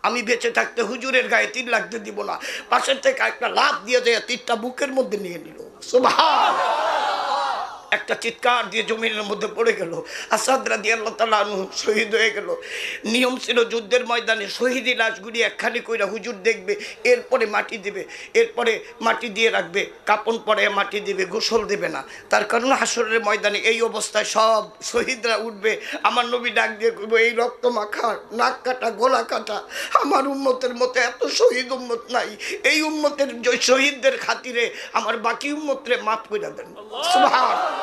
আমি বেঁচে থাকতে হুজুরের গায়ে তীর লাগতে দিব না। পাশের থেকে একটা লাফ দিয়ে যায় তীরটা বুকের মধ্যে নিয়ে নিল। সুবহানাল্লাহ। একটা চিৎকার দিয়ে জমিনের মধ্যে পড়ে গেল। আসাদ রাদিয়াল্লাহু তাআলা আনহু শহীদ হয়ে গেল। নিয়ম ছিল যুদ্ধের ময়দানে শহীদি লাশগুলি একখানি কইরা হুজুর দেখবে, এরপরে মাটি দিবে, এরপরে মাটি দিয়ে রাখবে, কাপড় পরে মাটি দিবে, গোসল দেবে না। তার কারণ হাসরের ময়দানে এই অবস্থায় সব শহীদরা উঠবে। আমার নবী ডাক দিয়ে কইবে এই রক্ত মাখা, নাক কাটা, গলা কাটা আমার উম্মতের মতো এত শহীদ উম্মত নাই। এই উম্মতের শহীদদের খাতিরে আমার বাকি উম্মতরে মাফ করে দেন। সুবহানাল্লাহ।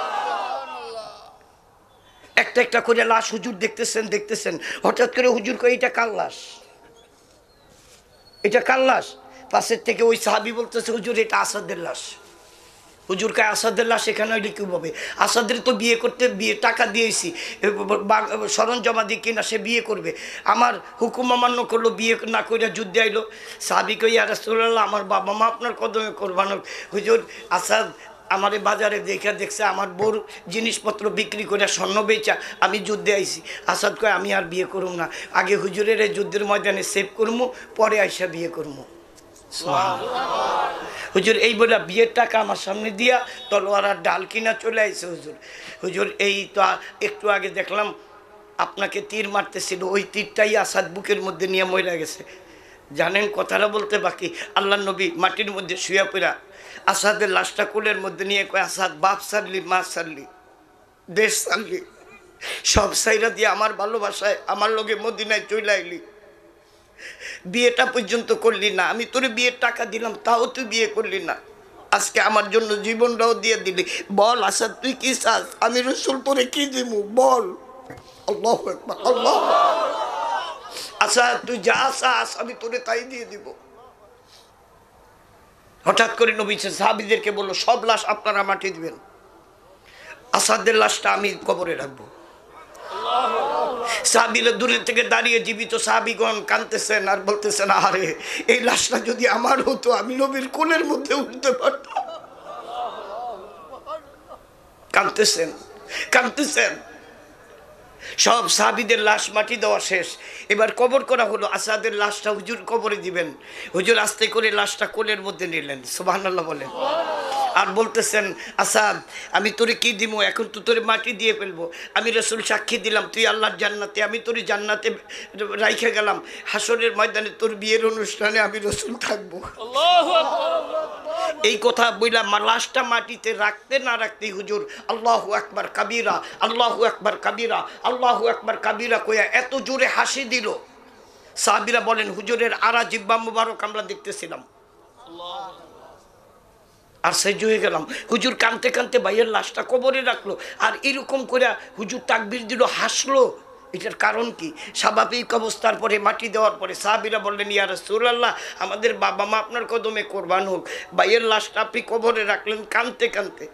একটা একটা করে লাশ হুজুর দেখতেছেন। হঠাৎ করে হুজুর কই এটা কার লাশ? এটা কার লাশ? পাশের থেকে ওই সাহাবী বলতেছে হুজুর এটা আসাদের লাশ। হুজুর কয় আসাদের লাশ এখানে হইলে কি হবে? আসাদের তো বিয়ে করতে টাকা দিয়েছি, সরঞ্জামা দিয়ে কিনা সে বিয়ে করবে, আমার হুকুম অমান্য করলো, বিয়ে না করে যুদ্ধে আইলো। সাহাবী কই ইয়া রাসূলুল্লাহ আমার বাবা মা আপনার কদমে কোরবান হোক। হুজুর আসাদ আমারে বাজারে দেখছে আমার বউর জিনিসপত্র বিক্রি করে স্বর্ণ বেচা আমি যুদ্ধে আইছি। আসাদ কয় আমি আর বিয়ে করুম না, আগে হুজুরের এই যুদ্ধের ময়দানে সেভ করবো, পরে আইসা বিয়ে করবো। হুজুর এই বলে বিয়ের টাকা আমার সামনে দিয়া তলোয়ার আর ডাল কিনা চলে আইছে। হুজুর এই তো একটু আগে দেখলাম আপনাকে তীর মারতেছিল, ওই তীরটাই আসাদ বুকের মধ্যে নিয়ে মরে গেছে। জানেন কথাটা বলতে বাকি, আল্লাহ নবী মাটির মধ্যে শুয়া পড়া আসাদের লাশটা কোলের মধ্যে নিয়ে কয় আসাদ বাপ সারলি, মা সারলি, দেশ সারলি, সব সাইরা দিয়ে আমার ভালোবাসায় আমার লগে মদিনায় চলে আইলি, বিয়েটা পর্যন্ত করলি না, আমি তোর বিয়ের টাকা দিলাম তাও তুই বিয়ে করলি না, আজকে আমার জন্য জীবনটাও দিয়ে দিলি, বল আসাদ তুই কি চাস? আমি রাসূল তোরে কি দিমু বল? আল্লাহু আকবার, আল্লাহ। আচ্ছা তুই যা চাস আমি তোরে তাই দিয়ে দিব। হঠাৎ করে নবী সাহাবীদেরকে বললো সব লাশ আপনারা মাটি দিবেন, আসাদের লাশটা আমি কবরে রাখবো। সাহাবীরা দূরে থেকে দাঁড়িয়ে জীবিত সাহাবীগণ কাঁদতেছেন আর বলতেছেন আরে এই লাশটা যদি আমার হতো আমি নবীর কোলের মধ্যে উঠতে পারতাম। কাঁদতেছেন। সব সাহাবীদের লাশ মাটি দেওয়া শেষ, এবার কবর করা হলো। আসাদের লাশটা হুজুর কবরে দিবেন। হুজুর আস্তে করে লাশটা কোলের মধ্যে নিলেন, সুবহানাল্লাহ বলেন, আর বলতেছেন আসাদ আমি তোরে কি দিব, এখন তো তোরে মাটি দিয়ে ফেলবো, আমি রাসূল সাক্ষী দিলাম তুই আল্লাহর জান্নাতে, আমি তোরে জান্নাতে রাইখে গেলাম, হাসরের ময়দানে তোর বিয়ের অনুষ্ঠানে আমি রাসূল থাকবো। আল্লাহু আকবার। এই কথা বইলা লাশটা মাটিতে রাখতে না রাখতেই হুজুর আল্লাহু আকবার কাবীরা, আল্লাহু আকবার কাবীরা, আল্লাহু আকবার কাবীরা কইয়া এত জোরে হাসি দিল। সাহাবীরা বলেন হুজুরের আরা জিব্বা মুবারক আমরা দেখতেছিলাম। আর সহ্য হয়ে গেলাম। হুজুর কানতে কানতে ভাইয়ের লাশটা কবরে রাখলো, আর এরকম করে হুজুর তাকবীর দিল, হাসলো। এটার কারণ কি? স্বাভাবিক অবস্থার পরে মাটি দেওয়ার পরে সাহাবীরা বললেন, ইয়া রাসূলুল্লাহ, আমাদের বাবা মা আপনার কদমে কোরবান হোক। ভাইয়ের লাশটা আপনি কবরে রাখলেন কানতে কানতে,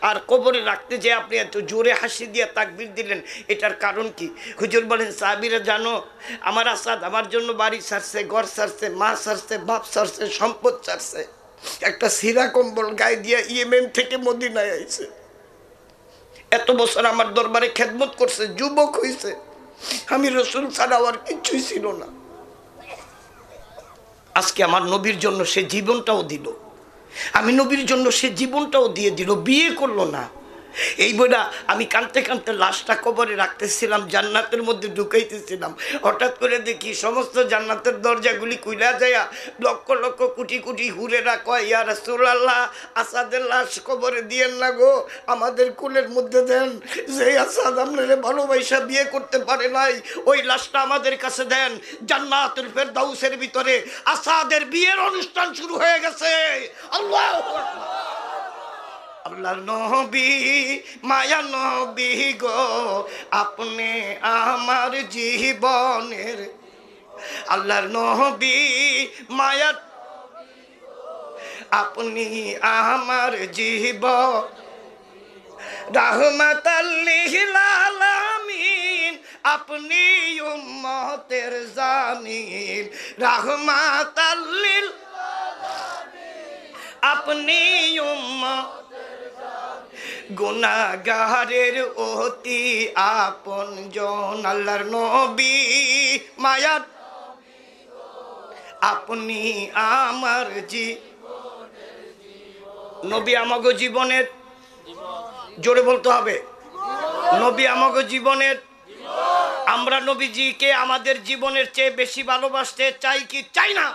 আর কবরে রাখতে যে আপনি এত জোরে হাসি দিয়ে তাকবীর দিলেন, এটার কারণ কি? হুজুর বলেন, সাহাবীরা জানো, আমার আসাদ আমার জন্য বাড়ি ছাড়ছে, ঘর ছাড়ছে, মা ছাড়ছে, বাপ ছাড়ছে, সম্পদ ছাড়ছে, একটা সিরা কম্বল গায়ে দিয়ে ইয়েমেন থেকে মদিনায় আইছে। এত বছর আমার দরবারে খেদমত করছে, যুবক হইছে, আমি রসুল ছাড়া আর কিছুই ছিল না। আজকে আমার নবীর জন্য সে জীবনটাও দিল, আমি নবীর জন্য সে জীবনটাও দিয়ে দিল, বিয়ে করলো না। এই বইটা আমি কানতে কানতে লাশটা কবরে রাখতেছিলাম, জান্নাতের মধ্যে ঢুকাইতেছিলাম, হঠাৎ করে দেখি সমস্ত জান্নাতের দরজাগুলি খুইলা যায়া লক্ষ লক্ষ কোটি কোটি হুরেরা কয়, ইয়া রাসূলুল্লাহ, আসাদের লাশ কবরে দিয়েন না গো, আমাদের কুলের মধ্যে দেন। যে আসাদ আপনারে ভালোবাসা বিয়ে করতে পারে নাই, ওই লাশটা আমাদের কাছে দেন। জান্নাতুল ফেরদাউসের ভিতরে আসাদের বিয়ের অনুষ্ঠান শুরু হয়ে গেছে। আল্লাহু আকবার। আল্লাহর নবী, মায়া নবী গো, আপনি আমার জীবনের, আল্লাহর নবী মায়া, আপনি আমার জীবন, রাহমাতাল লিল আলামিন, আপনি উম্মতের জামিন, রাহমাতাল লিল আলামিন, আপনি উম্মত, গুনাহগারের অতি আপনজন, আল্লাহর নবী মায়া, আপনি আমার নবী আমাগো জীবনের, জোরে বলতে হবে, নবী আমাগো জীবনের। আমরা নবীজিকে আমাদের জীবনের চেয়ে বেশি ভালোবাসতে চাই কি চাই না?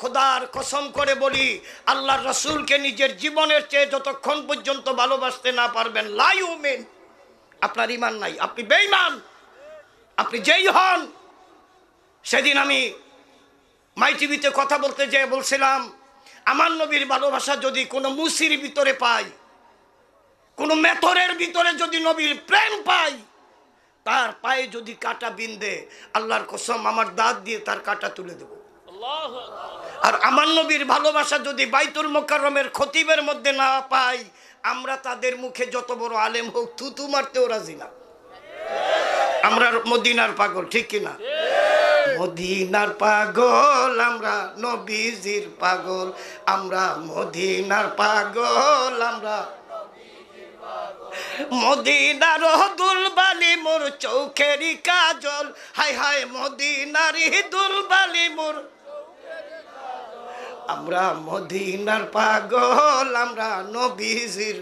খোদার কসম করে বলি, আল্লাহর রাসূলকে নিজের জীবনের চেয়ে যতক্ষণ পর্যন্ত ভালোবাসতে না পারবেন, লা ইউমিন, আপনার ঈমান নাই, আপনি বেঈমান, আপনি যেই হন। সেদিন আমি মাই টিভিতে কথা বলতে যেয়ে বলছিলাম, আমার নবীর ভালোবাসা যদি কোনো মুসির ভিতরে পাই, কোনো মেথরের ভিতরে যদি নবীর প্রেম পাই, তার পায়ে যদি কাটা বিন্দে, আল্লাহর কসম আমার দাঁত দিয়ে তার কাটা তুলে দেব। আর আমার নবীর ভালোবাসা যদি বাইতুল মুকাররমের খতিবের মধ্যে না পাই, আমরা তাদের মুখে যত বড় আলেম হোক থুতু মারতেও রাজি না। আমরা মদিনার পাগল, ঠিক কিনা? মদিনার পাগল আমরা, নবীজির পাগল আমরা, মদিনার পাগল আমরা, মদিনার দুলবালি মোর চোখেরই কাজল, হায় হায় মদিনার দুলবালি মোর, আমরা মদিনার পাগল আমরা, নবীজির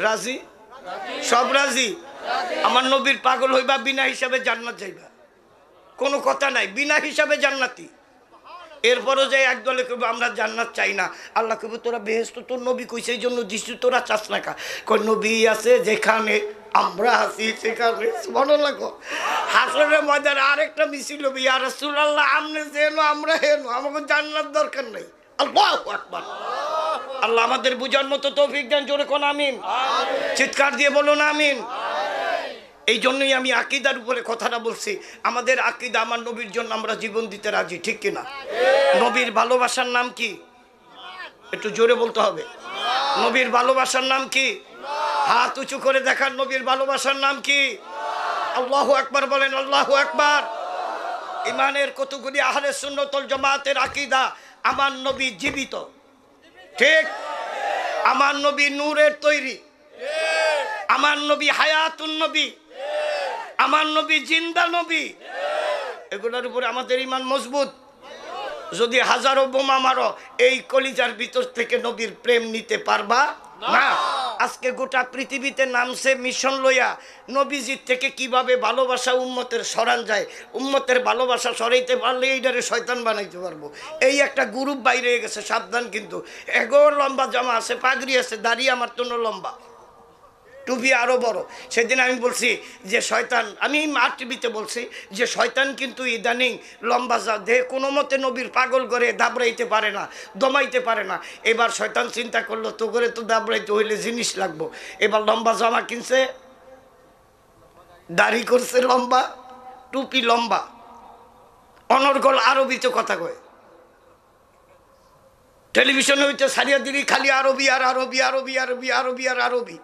রাজি, সব রাজি। আমার নবীর পাগল হইবা, বিনা হিসাবে জান্নাত যাইবা, কোনো কথা নাই, বিনা হিসাবে জান্নাতি। এরপরও যে একদলে কইবে আমরা জান্নাত চাই না, আল্লাহ কইবে তোরা বেহেশত তোর নবী কইছে এই জন্য দিছি, তোরা চাস না কা? কই নবী আছে যেখানে আমরা আছি সেখানে, সুবহানাল্লাহ। হাসরের ময়দানে আরেকটা মিছিল হবে, ইয়া রাসূলুল্লাহ আমনে যেন আমরা হেন, আমাকে জান্নাত দরকার নাই। আল্লাহু আকবার। আল্লাহ আমাদের বুঝার মতো তৌফিক দেন, জোরে কোন আমিন, চিৎকার দিয়ে বলুন আমিন। এই জন্যই আমি আকীদার উপরে কথাটা বলছি। আমাদের আকীদা, আমার নবীর জন্য আমরা জীবন দিতে রাজি, ঠিক কিনা? নবীর ভালোবাসার নাম কি? একটু জোরে বলতে হবে। নবীর ভালোবাসার নাম কি? হাত উঁচু করে দেখার, নবীর ভালোবাসার নাম কি? আল্লাহু আকবার বলেন, আল্লাহু আকবার। ইমানের কতগুলি আহলে সুন্নাত ওয়াল জামাতের আকীদা, আমার নবী জীবিত, ঠিক? আমার নবী নূরের তৈরি, আমার নবী হায়াতুন নবী, আমার নবী জিন্দা নবী। এগুলোর উপরে আমাদের ঈমান মজবুত। যদি হাজারো বোমা মারো, এই কলিজার ভিতর থেকে নবীর প্রেম নিতে পারবা না। আজকে গোটা পৃথিবীতে নামছে মিশন লইয়া, নবীজির থেকে কিভাবে ভালোবাসা উম্মতের সরান যায়, উম্মতের ভালোবাসা সরাইতে পারলে এইটারে শয়তান বানাইতে পারবো। এই একটা গ্রুপ বাইরে গেছে, সাবধান। কিন্তু এগোর লম্বা জামা আছে, পাগড়ি আছে, দাড়ি আমার জন্য লম্বা, টুপি আরো বড়। সেদিন আমি বলছি যে শয়তান, আমি মার টিভিতে বলছি যে শয়তান কিন্তু ইদানিং লম্বা দেহ কোনো মতে নবীর পাগল করে দাবড়াইতে পারে না, দমাইতে পারে না। এবার শয়তান চিন্তা করলো তো করে তো দাবড়াইতে হইলে জিনিস লাগবো। এবার লম্বা জামা কিনছে, দাড়ি করছে লম্বা, টুপি লম্বা, অনর্গল আরবিতে কথা কয়। টেলিভিশনে হইতে সারিয়া দিলি খালি আরবি আর আরবি, আরবি আরবি আরবি আর আরবি।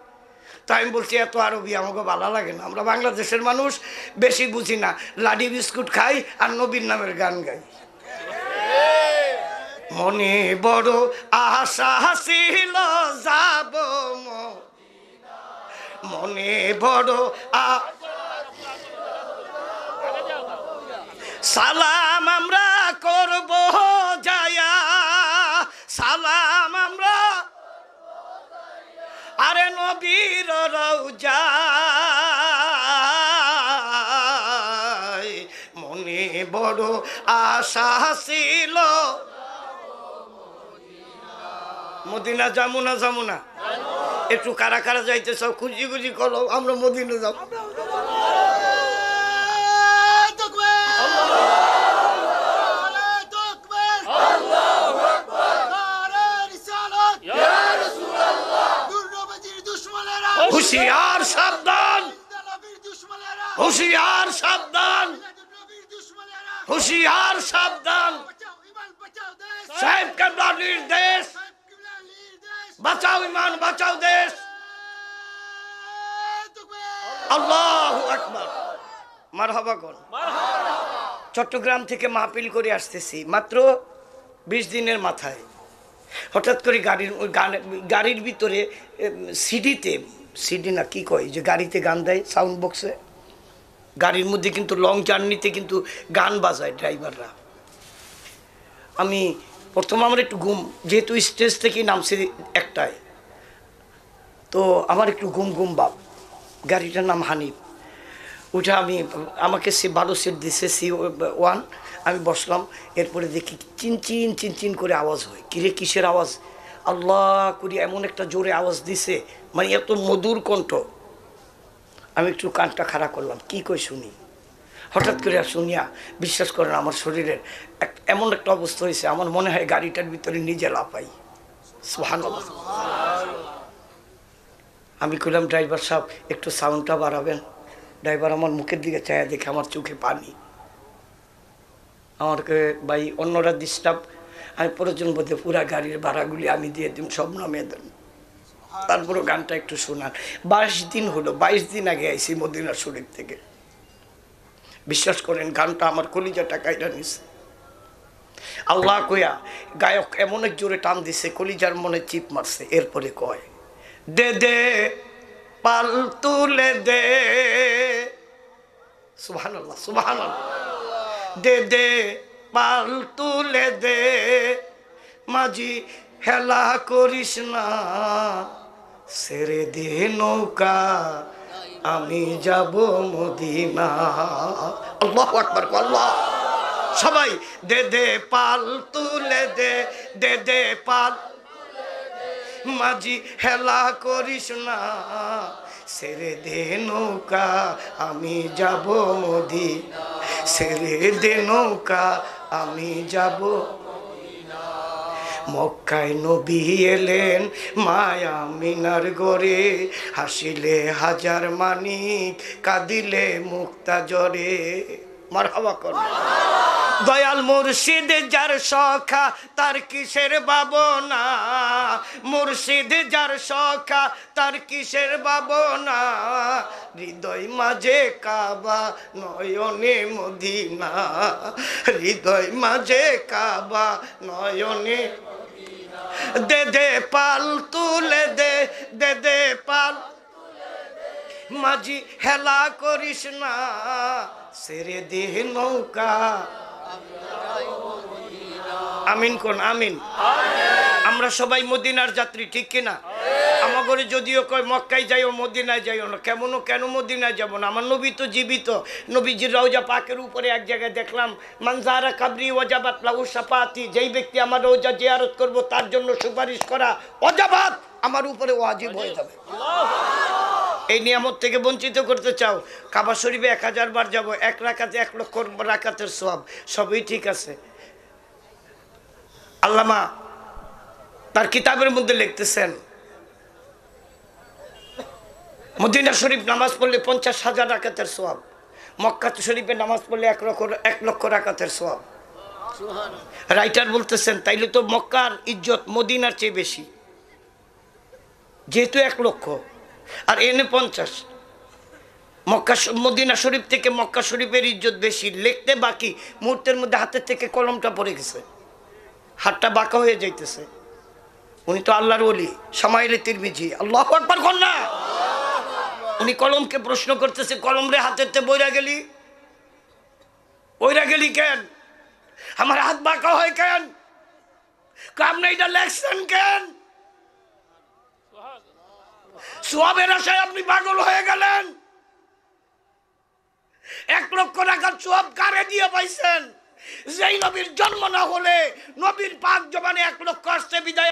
তাই আমি বলছি এত আরবি আমাকে ভালো লাগে না, আমরা বাংলাদেশের মানুষ বেশি বুঝি না, লাডি বিস্কুট খাই আর নবীর নামের গান গাই। মনে বড় আশা ছিল যাব, মনে বড় সালাম আমরা করব যায়া, সালাম আমরা আরে নবীর রওজায়। মনে বড় আশা ছিল মদিনা যাবো না, যাবো না? একটু কারা কারা যাইতে সব খুঁজি খুঁজি করো, আমরা মদিনা যাব। হুশিয়ার সাবধান, হুশিয়ার সাবধান, হুশিয়ার সাবধান। সাহেব কেবলার নির্দেশ, বাঁচাও ইমান, বাঁচাও দেশ। আল্লাহু আকবার, মারহাবা কোন। চট্টগ্রাম থেকে মাহফিল করে আসতেছি মাত্র 20 দিনের মাথায়। হঠাৎ করে গাড়ির ভিতরে সিডিতে, সিডি না কি কয় যে গাড়িতে গান দেয় সাউন্ড বক্সে, গাড়ির মধ্যে কিন্তু লং জার্নিতে কিন্তু গান বাজায় ড্রাইভাররা। আমি প্রথম আমার একটু ঘুম, যেহেতু স্টেজ থেকেই নামছি একটায়, তো আমার একটু ঘুম ঘুম ভাব। গাড়িটার নাম হানিফ। ওইটা আমাকে ভালো সিট দিছে C1, আমি বসলাম। এরপরে দেখি চিনচিন চিনচিন করে আওয়াজ হয়। কিরে কিসের আওয়াজ? আল্লাহ করি এমন একটা জোরে আওয়াজ দিছে, মানে এত মধুর কণ্ঠ। আমি একটু কানটা খাড়া করলাম, কি কই শুনি। হঠাৎ করে শুনিয়া বিশ্বাস করেন আমার শরীরের এমন একটা অবস্থা হয়েছে, আমার মনে হয় গাড়িটার ভিতরে নিজে লাফাই। সুবহানাল্লাহ। আমি কইলাম ড্রাইভার সাহেব একটু সাউন্ডটা বাড়াবেন। ড্রাইভার আমার মুখের দিকে চায়া দেখে আমার চোখে পানি। আমাকে ভাই অন্যরা ডিস্টার্ব, আমি প্রয়োজন বোধে পুরা গাড়ির ভাড়াগুলি আমি দিয়ে দিন, সব নামিয়ে দেন, তারপরও গানটা একটু শোনান। 22 দিন হলো, 22 দিন আগে আইসি মদিনা শরীফ থেকে। বিশ্বাস করেন গানটা আমার কলিজাটা কাইরা নিছে। আল্লাহ কইয়া গায়ক এমন এক জোরে টান দিছে, কলিজার মনে চিপ মারছে। এরপরে কয় দে দে পাল তুলে দে, সুবহানাল্লাহ সুবহানাল্লাহ। দে দে পাল তুলে দে, মাঝি হেলা করিস না, ছেড়ে দে নৌকা আমি যাব মদিনা। আল্লাহু আকবার, আল্লাহ। সবাই দে দে পাল তুলে দে, দে দে পাল, মাঝি হেলা করিস না, ছেড়ে দে নৌকা আমি যাব মদিনা, ছেড়ে দে নৌকা আমি যাব। মক্কায় নবী এলেন মায়া মিনার গড়ে, হাসিলে হাজার মানিক, কাঁদিলে মুক্তা জরে। মারহাবা কর। দয়াল মুর্শিদ যার সখা তার কিসের ভাবনা, মুর্শিদ যার সখা তার কিসের ভাবনা, হৃদয় মাঝে কাবা নয়নে মদিনা, হৃদয় মাঝে কাবা নয়নে। দে দে পাল তুলে দে, দে দে পাল, মাঝি হেলা করিস না, ছেড়ে দে নৌকা। আমিন কোন, আমিন। আমরা সবাই মদিনার যাত্রী, ঠিক কিনা? আমাগরে যদিও কয় মক্কায় যাইও মদিনায় যাইও না, কেন মদিনায় যাব না? আমার নবী তো জীবিত। নবীজির রওজা পাকের উপরে এক জায়গায় দেখলাম মানজারা কাবরি ওয়াজাবাত লাহু শাফাআতি, যেই ব্যক্তি আমার রওজা জিয়ারত করব তার জন্য সুপারিশ করা ওয়াজাবাত আমার উপরে ওয়াজিব হয়ে যাবে। এই নিয়ামত থেকে বঞ্চিত করতে চাও, কাবা শরীফে 1000 বার যাব, 1 রাকাতে 1 লক্ষ রাকাতের সওয়াব, সবই ঠিক আছে। আল্লামা তার কিতাবের মধ্যে লিখতেছেন মদিনা শরীফ নামাজ পড়লে 50,000 রাকাতের সওয়াব, মক্কা শরীফে নামাজ পড়লে 1 লক্ষ রাকাতের সওয়াব। রাইটার বলতেছেন তাইলে তো মক্কার ইজ্জত মদিনার চেয়ে বেশি, যেহেতু 1 লক্ষ আর এনে 50। মক্কা মদিনা শরীফ থেকে মক্কা শরীফের ইজ্জত বেশি। লিখতে বাকি, মুহূর্তের মধ্যে হাতের থেকে কলমটা পড়ে গেছে, হাতটা বাঁকা হয়ে যাইতেছে। উনি তো আল্লাহর ওলি, সামাইলে তিরমিজি, আল্লাহু আকবার কোন না। উনি কলমকে প্রশ্ন করতেছে, কলম রে হাতেরতে বইরা গেলি কেন? আমার হাত বাঁকা হয় কেন? কাম নেই এটা লেখছেন কেন? সওয়াবের আশায় আপনি পাগল হয়ে গেলেন। 1 লক্ষ রাকাত সওয়াব কারে দিয়ে পাইছেন? যেই নবীর জন্ম না হলে নবীর পাক জবানে 1 লক্ষ আসতে বিদায়